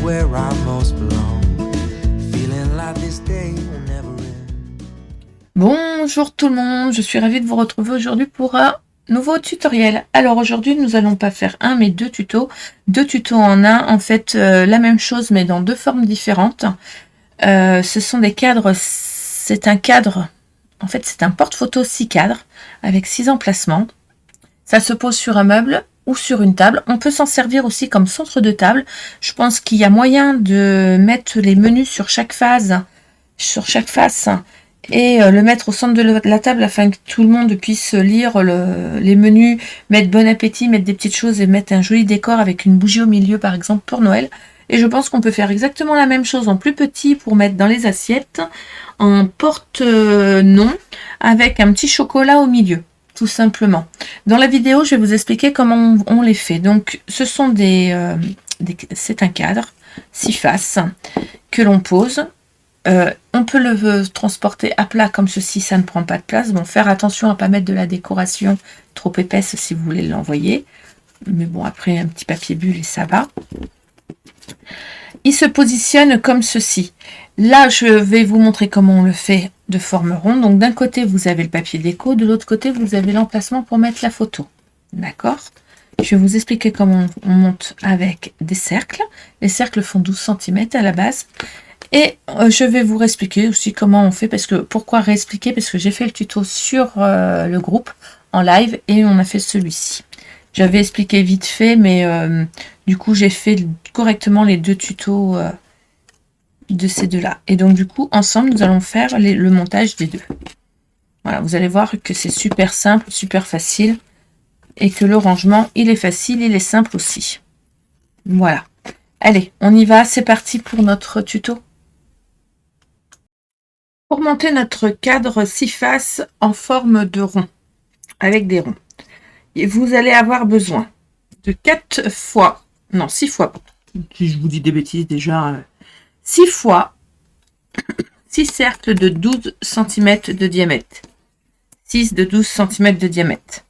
where I most belong. Feeling like this day will never end. Bonjour tout le monde, je suis ravie de vous retrouver aujourd'hui pour un nouveau tutoriel. Alors aujourd'hui nous allons pas faire un mais deux tutos en un, en fait la même chose mais dans deux formes différentes. Ce sont des cadres, c'est un cadre, en fait c'est un porte-photo 6 cadres avec 6 emplacements. Ça se pose sur un meuble ou sur une table. On peut s'en servir aussi comme centre de table. Je pense qu'il y a moyen de mettre les menus sur chaque face et le mettre au centre de la table afin que tout le monde puisse lire les menus, mettre bon appétit, mettre des petites choses et mettre un joli décor avec une bougie au milieu par exemple pour Noël. Et je pense qu'on peut faire exactement la même chose en plus petit pour mettre dans les assiettes, en porte-nom avec un petit chocolat au milieu. Tout simplement. Dans la vidéo, je vais vous expliquer comment on les fait. Donc, ce sont c'est un cadre 6 faces que l'on pose. On peut le transporter à plat comme ceci, ça ne prend pas de place. Bon, faire attention à ne pas mettre de la décoration trop épaisse si vous voulez l'envoyer. Mais bon, après, un petit papier bulle et ça va. Il se positionne comme ceci. Là, je vais vous montrer comment on le fait de forme ronde. Donc, d'un côté, vous avez le papier déco. De l'autre côté, vous avez l'emplacement pour mettre la photo. D'accord? Je vais vous expliquer comment on monte avec des cercles. Les cercles font 12 cm à la base. Et je vais vous expliquer aussi comment on fait. Pourquoi réexpliquer? Parce que j'ai fait le tuto sur le groupe en live et on a fait celui-ci. J'avais expliqué vite fait, mais du coup, j'ai fait correctement les deux tutos de ces deux-là. Et donc, du coup, ensemble, nous allons faire le montage des deux. Voilà, vous allez voir que c'est super simple, super facile. Et que le rangement, il est facile, il est simple aussi. Voilà. Allez, on y va. C'est parti pour notre tuto. Pour monter notre cadre 6 faces en forme de rond, avec des ronds. Et vous allez avoir besoin de 6 fois, si je vous dis des bêtises déjà, 6 fois 6 cercles de 12 cm de diamètre. 6 de 12 cm de diamètre.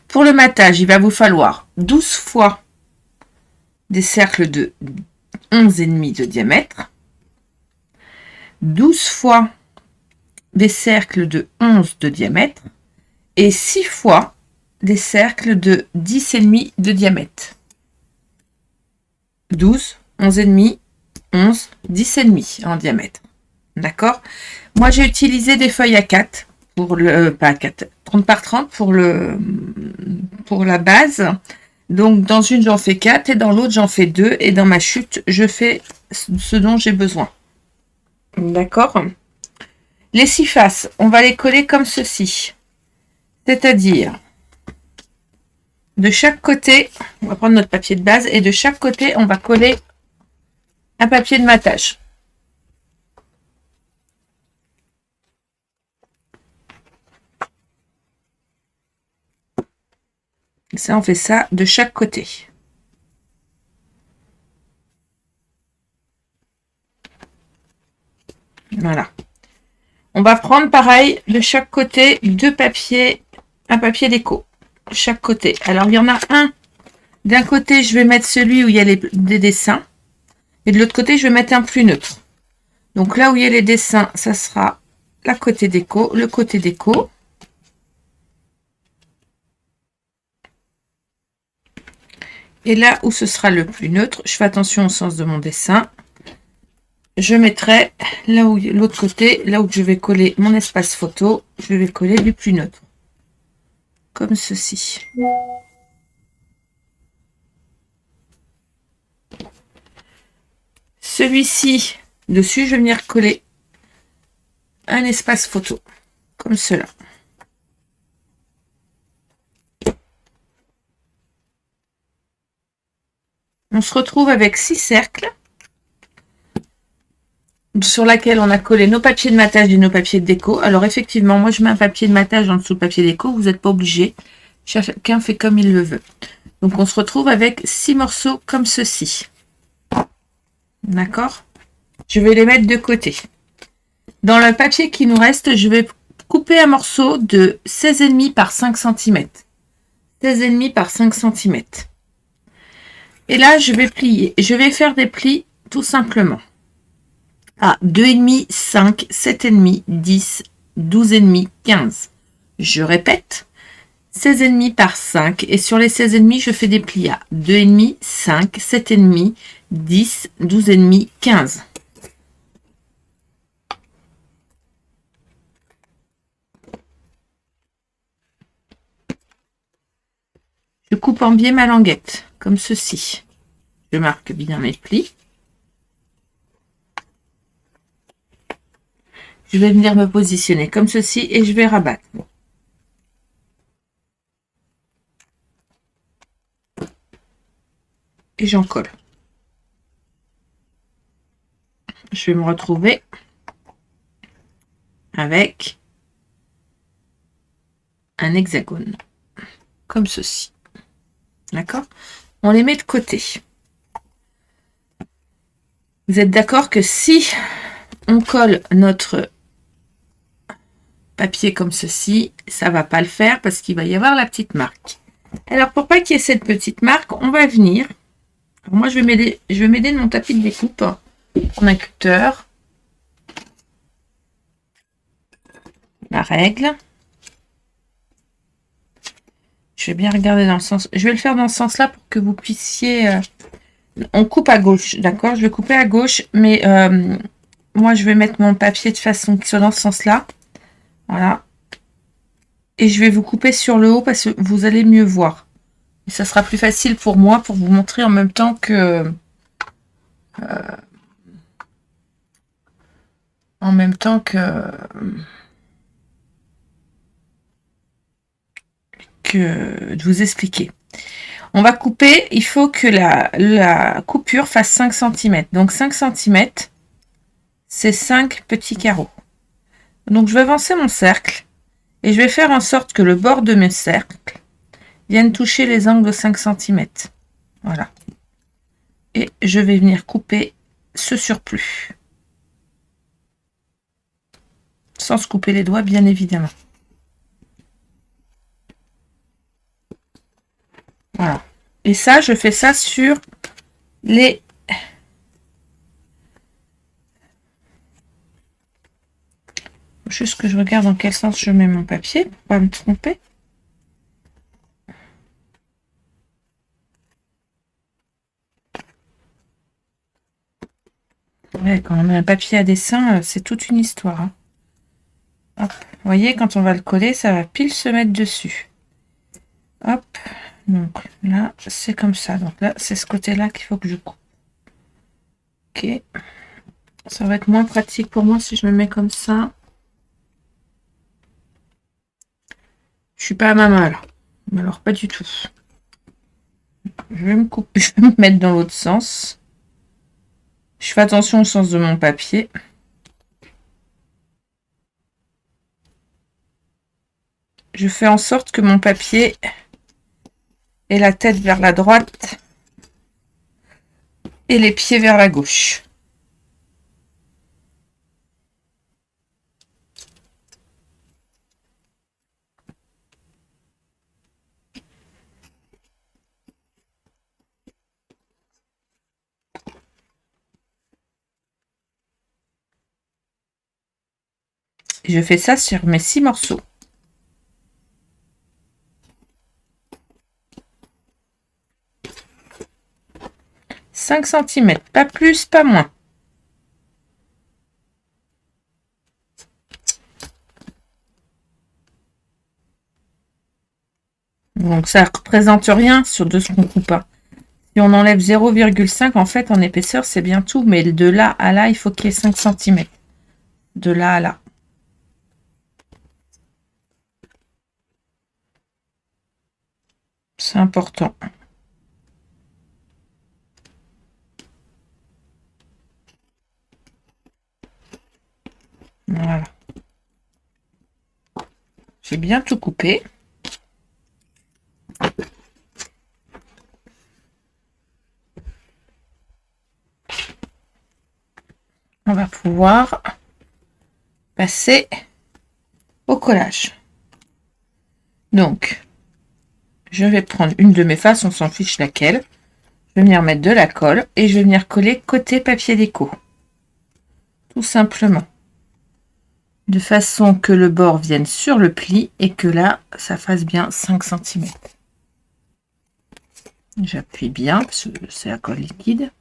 Pour le matage, il va vous falloir 12 fois des cercles de 11,5 de diamètre, 12 fois des cercles de 11 de diamètre, et 6 fois des cercles de 10,5 de diamètre. 12, 11,5, 11, 10,5 en diamètre. D'accord? Moi, j'ai utilisé des feuilles A4 pas A4, 30 par 30 pour la base. Donc, dans une, j'en fais 4 et dans l'autre, j'en fais 2. Et dans ma chute, je fais ce dont j'ai besoin. D'accord? Les 6 faces, on va les coller comme ceci. C'est-à-dire, de chaque côté, on va prendre notre papier de base et de chaque côté, on va coller un papier de matage. Ça, on fait ça de chaque côté. Voilà. On va prendre pareil de chaque côté un papier déco. De chaque côté. Alors, il y en a un. D'un côté, je vais mettre celui où il y a des dessins. Et de l'autre côté, je vais mettre un plus neutre. Donc là où il y a les dessins, ça sera le côté déco. Et là où ce sera le plus neutre, je fais attention au sens de mon dessin. Je mettrai là où l'autre côté, là où je vais coller mon espace photo, je vais coller du plus neutre. Comme ceci. Celui-ci, dessus, je vais venir coller un espace photo. Comme cela. On se retrouve avec 6 cercles sur laquelle on a collé nos papiers de matage et nos papiers de déco. Alors effectivement, moi je mets un papier de matage en dessous le papier déco, vous n'êtes pas obligé. Chacun fait comme il le veut. Donc on se retrouve avec 6 morceaux comme ceci. D'accord? Je vais les mettre de côté. Dans le papier qui nous reste, je vais couper un morceau de 16,5 par 5 cm. 16,5 par 5 cm. Et là, je vais plier. Je vais faire des plis tout simplement à 2,5, 5, 7,5, 10, 12,5, 15. Je répète, 16,5 par 5. Et sur les 16,5, je fais des plis à 2,5, 5, 7,5, 10, 12,5, 15. Je coupe en biais ma languette, comme ceci. Je marque bien mes plis. Je vais venir me positionner comme ceci et je vais rabattre. Et j'en colle. Je vais me retrouver avec un hexagone, comme ceci. D'accord? On les met de côté. Vous êtes d'accord que si on colle notre papier comme ceci, ça va pas le faire parce qu'il va y avoir la petite marque. Alors pour pas qu'il y ait cette petite marque, on va venir. Alors moi je vais m'aider de mon tapis de découpe, mon cutter, la règle. Je vais bien regarder dans le sens. Je vais le faire dans ce sens-là pour que vous puissiez. On coupe à gauche, d'accord? Je vais couper à gauche, mais moi je vais mettre mon papier de façon qui soit dans ce sens-là. Voilà. Et je vais vous couper sur le haut parce que vous allez mieux voir. Et ça sera plus facile pour moi pour vous montrer en même temps que de vous expliquer. On va couper, il faut que la coupure fasse 5 cm. Donc 5 cm, c'est 5 petits carreaux. Donc je vais avancer mon cercle et je vais faire en sorte que le bord de mes cercles vienne toucher les angles de 5 cm. Voilà. Et je vais venir couper ce surplus. Sans se couper les doigts, bien évidemment. Voilà. Et ça, je fais ça sur les... Juste que je regarde dans quel sens je mets mon papier, pour pas me tromper. Ouais, quand on met un papier à dessin, c'est toute une histoire. Hein. Hop. Vous voyez, quand on va le coller, ça va pile se mettre dessus. Hop. Donc là, c'est comme ça. Donc là, c'est ce côté-là qu'il faut que je coupe. Ok. Ça va être moins pratique pour moi si je me mets comme ça. Je suis pas à ma main là. Mais alors pas du tout. Je vais me couper, je vais me mettre dans l'autre sens. Je fais attention au sens de mon papier. Je fais en sorte que mon papier ait la tête vers la droite et les pieds vers la gauche. Et je fais ça sur mes 6 morceaux. « 5 cm, pas plus, pas moins. » Donc ça ne représente rien sur de ce qu'on coupe. Si on enlève 0,5, en fait, en épaisseur, c'est bien tout. Mais de là à là, il faut qu'il y ait 5 cm. De là à là. C'est important. Voilà. J'ai bien tout coupé. On va pouvoir passer au collage. Donc, je vais prendre une de mes faces, on s'en fiche laquelle. vais venir mettre de la colle et je vais venir coller côté papier déco. Tout simplement. De façon que le bord vienne sur le pli et que là, ça fasse bien 5 cm. J'appuie bien parce que c'est la colle liquide.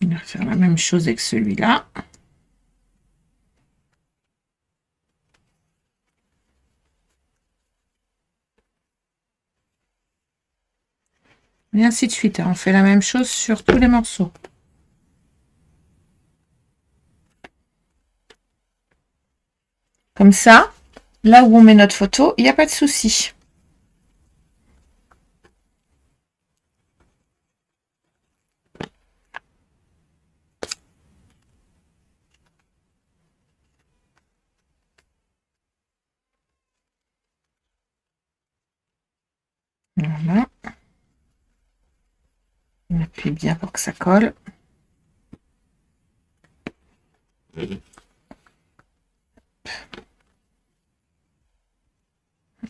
On va faire la même chose avec celui-là. Et ainsi de suite. On fait la même chose sur tous les morceaux. Comme ça, là où on met notre photo, il n'y a pas de souci. Voilà. On appuie bien pour que ça colle.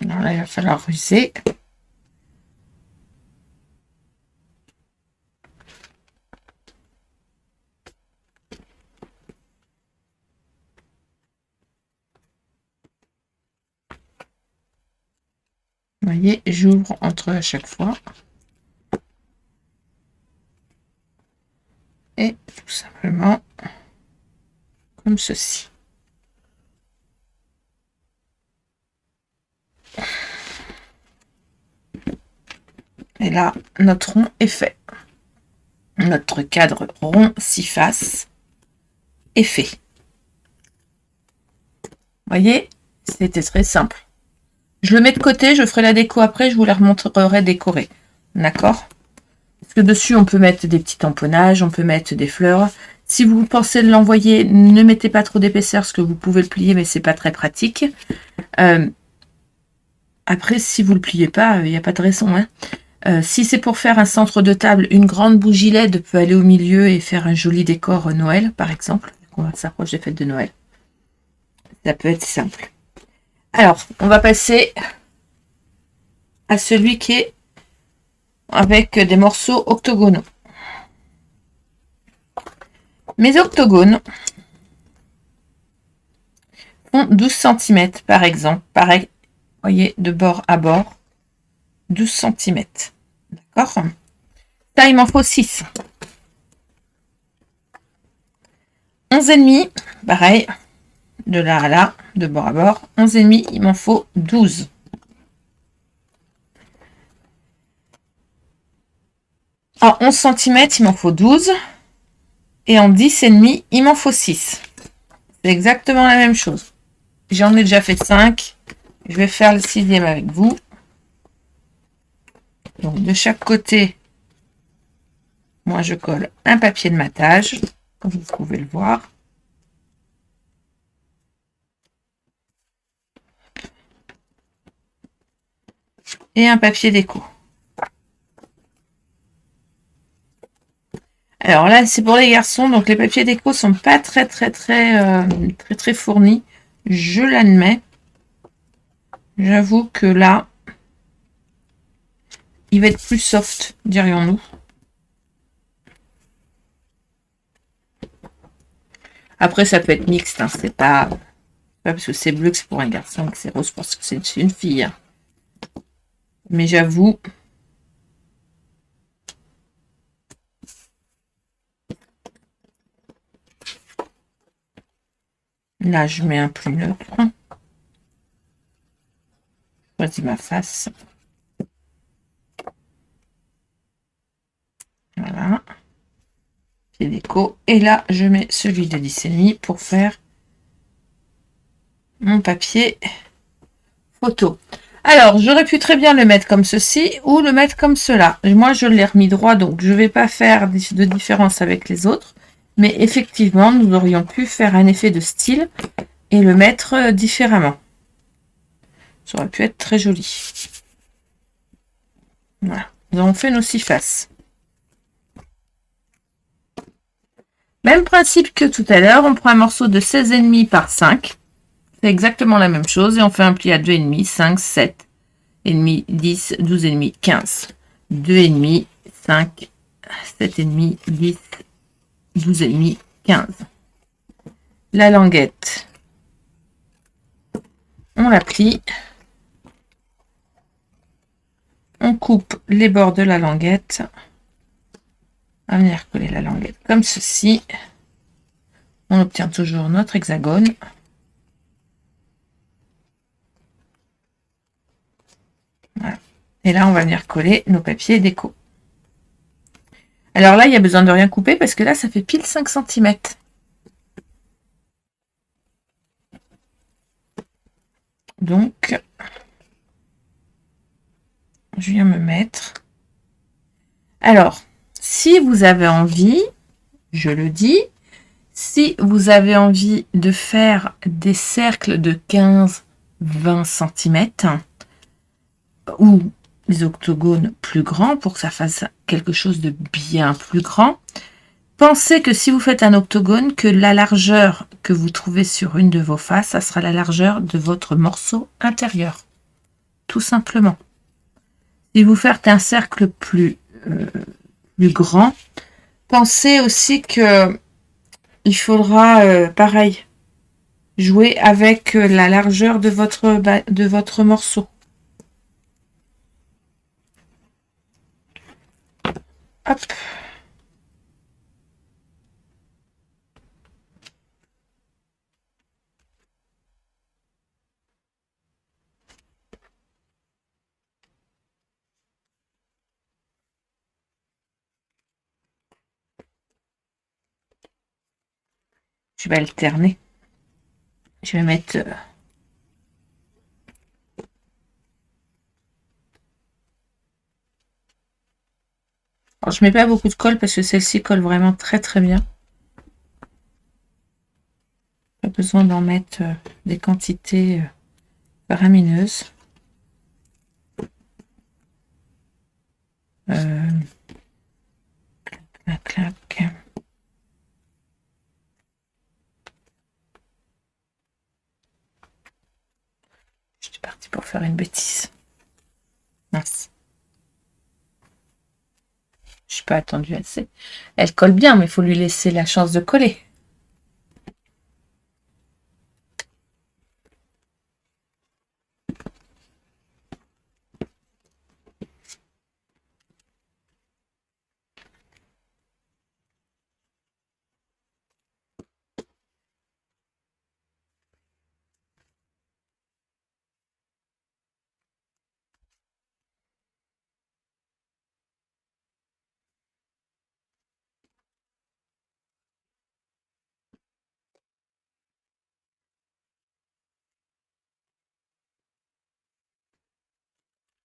Alors là, il va falloir ruser. Vous voyez, j'ouvre entre eux à chaque fois. Et tout simplement comme ceci. Et là, notre rond est fait. Notre cadre rond 6 faces est fait. Vous voyez, c'était très simple. Je le mets de côté, je ferai la déco après, je vous la remontrerai décorée. D'accord? Parce que dessus, on peut mettre des petits tamponnages, on peut mettre des fleurs. Si vous pensez l'envoyer, ne mettez pas trop d'épaisseur, parce que vous pouvez le plier, mais c'est pas très pratique. Après, si vous le pliez pas, il n'y a pas de raison. Hein. Si c'est pour faire un centre de table, une grande bougie LED peut aller au milieu et faire un joli décor Noël, par exemple. On s'approche des fêtes de Noël. Ça peut être simple. Alors, on va passer à celui qui est avec des morceaux octogonaux. Mes octogones font 12 cm par exemple. Pareil, vous voyez, de bord à bord, 12 cm. D'accord? Ça, il m'en faut 6. 11,5, pareil, de là à là, de bord à bord. 11,5, il m'en faut 12. En 11 cm, il m'en faut 12. Et en 10,5, il m'en faut 6. C'est exactement la même chose. J'en ai déjà fait 5. Je vais faire le 6e avec vous. Donc, de chaque côté, moi, je colle un papier de matage, comme vous pouvez le voir. Et un papier déco. Alors là, c'est pour les garçons, donc les papiers déco sont pas très fournis. Je l'admets. J'avoue que là, il va être plus soft, dirions-nous. Après, ça peut être mixte, hein, c'est pas parce que c'est bleu que c'est pour un garçon, que c'est rose parce que c'est une fille. Hein. Mais j'avoue, là, je mets un plus neutre. Je choisis ma face. Voilà. Pied déco. Et là, je mets celui de 10,5 pour faire mon papier photo. Alors, j'aurais pu très bien le mettre comme ceci ou le mettre comme cela. Moi, je l'ai remis droit, donc je ne vais pas faire de différence avec les autres. Mais effectivement, nous aurions pu faire un effet de style et le mettre différemment. Ça aurait pu être très joli. Voilà. Nous avons fait nos 6 faces. Même principe que tout à l'heure, on prend un morceau de 16,5 par 5. C'est exactement la même chose et on fait un pli à 2,5, 5, 7, et demi, 10, 12,5, 15. 2,5, 5, 7,5, 10, 12,5, 15. La languette, on la plie. On coupe les bords de la languette. On va venir coller la languette comme ceci. On obtient toujours notre hexagone. Voilà. Et là, on va venir coller nos papiers déco. Alors là, il n'y a besoin de rien couper parce que là, ça fait pile 5 cm. Donc, je viens me mettre. Alors, si vous avez envie, je le dis, si vous avez envie de faire des cercles de 15-20 cm ou des octogones plus grands pour que ça fasse quelque chose de bien plus grand, pensez que si vous faites un octogone, que la largeur que vous trouvez sur une de vos faces, ça sera la largeur de votre morceau intérieur. Tout simplement. Si vous faites un cercle plus grand, pensez aussi que il faudra, pareil, jouer avec la largeur de votre morceau. Hop. Je vais alterner. Je vais mettre... Alors, je mets pas beaucoup de colle parce que celle-ci colle vraiment très très bien. Pas besoin d'en mettre des quantités faramineuses. Clac, clac. Je suis partie pour faire une bêtise. Mince. Je suis pas attendue assez. Elle colle bien, mais il faut lui laisser la chance de coller.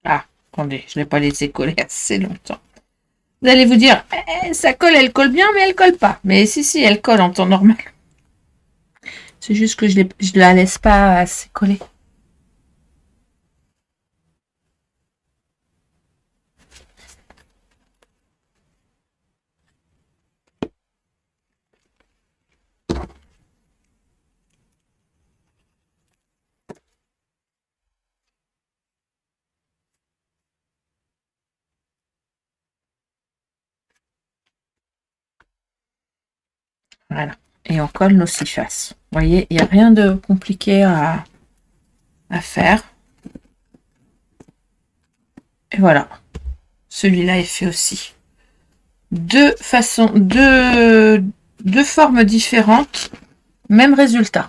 Ah, attendez, je ne l'ai pas laissé coller assez longtemps. Vous allez vous dire, ça colle, elle colle bien, mais elle colle pas. Mais si, elle colle en temps normal. C'est juste que je la laisse pas assez coller. Voilà. Et on colle nos 6 faces. Vous voyez, il n'y a rien de compliqué à faire. Et voilà. Celui-là est fait aussi. Deux formes différentes. Même résultat.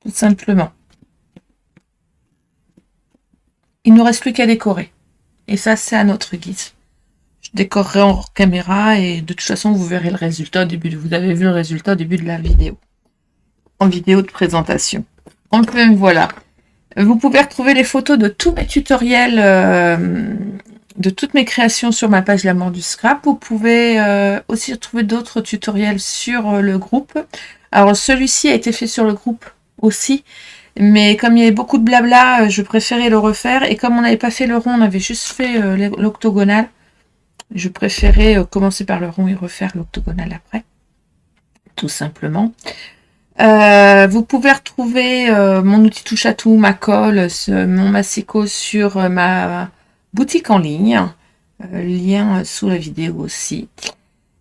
Tout simplement. Il ne nous reste plus qu'à décorer. Et ça, c'est à notre guise. Je décorerai en caméra et de toute façon, vous verrez le résultat au début. Vous avez vu le résultat au début de la vidéo. En vidéo de présentation. Enfin, voilà. Vous pouvez retrouver les photos de tous mes tutoriels, de toutes mes créations sur ma page L'amour du scrap. Vous pouvez aussi retrouver d'autres tutoriels sur le groupe. Alors, celui-ci a été fait sur le groupe aussi. Mais comme il y avait beaucoup de blabla, je préférais le refaire. Et comme on n'avait pas fait le rond, on avait juste fait l'octogonal. Je préférais commencer par le rond et refaire l'octogonal après, tout simplement. Vous pouvez retrouver mon outil touche à tout, ma colle, mon massicot sur ma boutique en ligne. Lien sous la vidéo aussi.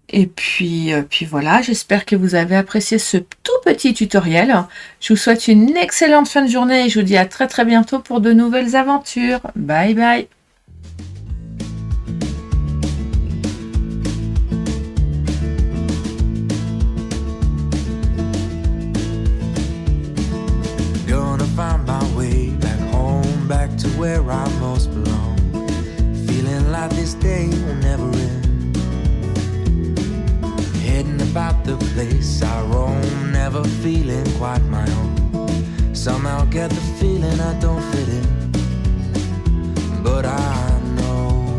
Et puis voilà, j'espère que vous avez apprécié ce tout petit tutoriel. Je vous souhaite une excellente fin de journée et je vous dis à très très bientôt pour de nouvelles aventures. Bye bye. Gonna find my way back home, back to where I most belong. Feeling like this day will never end. Heading about the place I roam, never feeling quite my own. Somehow get the feeling I don't fit in, but I know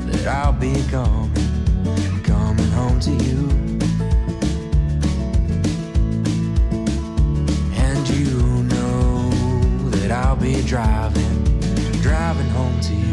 that I'll be coming home to you. And you know that I'll be driving home to you.